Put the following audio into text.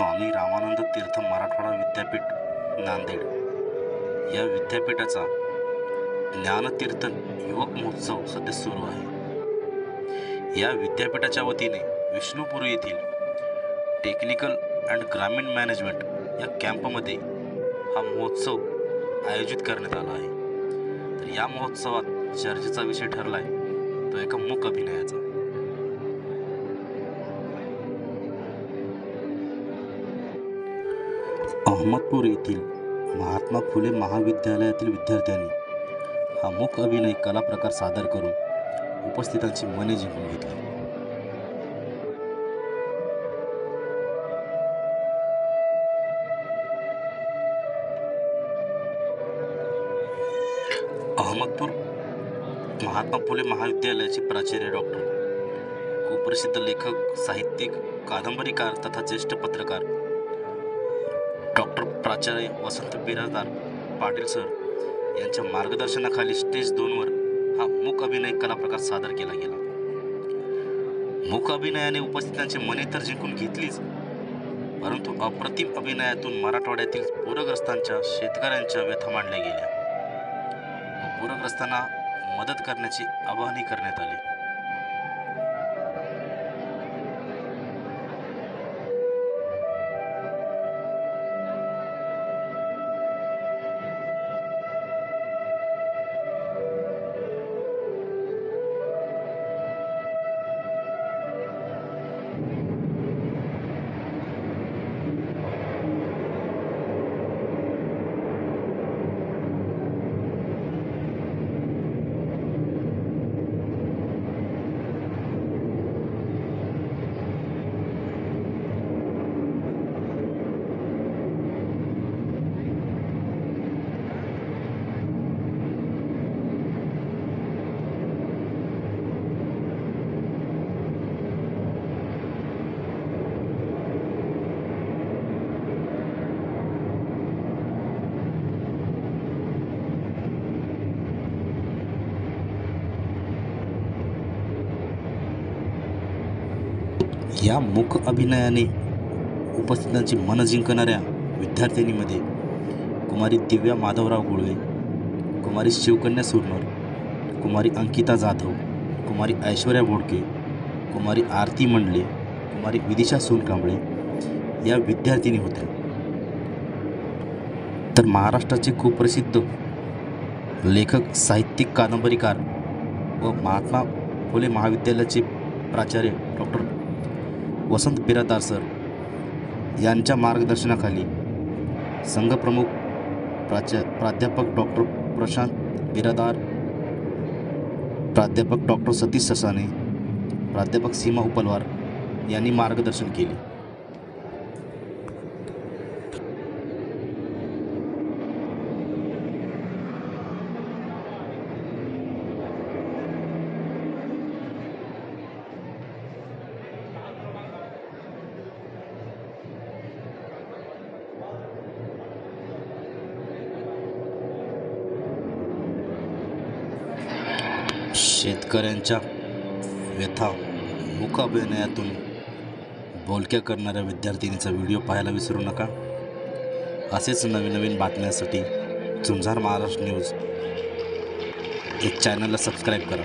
स्वामी रामानंद तीर्थ मराठवाडा विद्यापीठ नांदेड या विद्यापीठाचा ज्ञानतीर्थ युवक महोत्सव सध्या सुरू आहे। या विद्यापीठाच्या वतीने विष्णुपुरी येथील टेक्निकल अँड ग्रामीण मॅनेजमेंट या कॅम्पमध्ये हा महोत्सव आयोजित करण्यात आला आहे। तर या महोत्सवात चर्चेचा विषय ठरला आहे तो एका मूक अभिनयाचा। अहमदपूर येथील महात्मा फुले महाविद्यालयातील विद्यार्थ्यांनी हा मूक अभिनय कला प्रकार सादर करून उपस्थितांची मने जिंकून घेतली। अहमदपूर महात्मा फुले महाविद्यालयाचे प्राचार्य डॉक्टर कुप्रसिद्ध लेखक, साहित्यिक, कादंबरीकार तथा ज्येष्ठ पत्रकार डॉक्टर प्राचार्य वसंत बिराजदार पाटील सर यांच्या मार्गदर्शनाखाली स्टेज 2 वर हा मूक अभिनय कला प्रकार सादर केला गेला। मूक अभिनयाने उपस्थितांची मने तर जिंकून घेतलीच, परंतु अप्रतिम अभिनयातून मराठवाड्यातील पूरग्रस्तांच्या, शेतकऱ्यांच्या व्यथा मांडल्या गेल्या व पूरग्रस्तांना मदत करण्याची आवाहनही करण्यात आले। या मूक अभिनयाने उपस्थितांची मन जिंकणाऱ्या विद्यार्थिनीमध्ये कुमारी दिव्या माधवराव गुळवे, कुमारी शिवकन्या सुरनर, कुमारी अंकिता जाधव, कुमारी ऐश्वर्या बोडके, कुमारी आरती मंडले, कुमारी विदिशा सोनकांबळे या विद्यार्थिनी होत्या। तर महाराष्ट्राचे खूप प्रसिद्ध लेखक, साहित्यिक, कादंबरीकार व महात्मा फुले महाविद्यालयाचे प्राचार्य डॉक्टर वसंत बिराजदार सर यांच्या मार्गदर्शनाखाली संघप्रमुख प्राध्यापक डॉक्टर प्रशांत बिराजदार, प्राध्यापक डॉक्टर सतीश ससाने, प्राध्यापक सीमा उपलवार यांनी मार्गदर्शन केले। शेतकऱ्यांच्या व्यथा मूक अभिनयातून बोलक्या करणाऱ्या विद्यार्थिनीचा व्हिडिओ पाहायला विसरू नका। असेच नवीन नवीन बातम्यांसाठी झुंजार महाराष्ट्र न्यूज या चॅनलला सबस्क्राईब करा।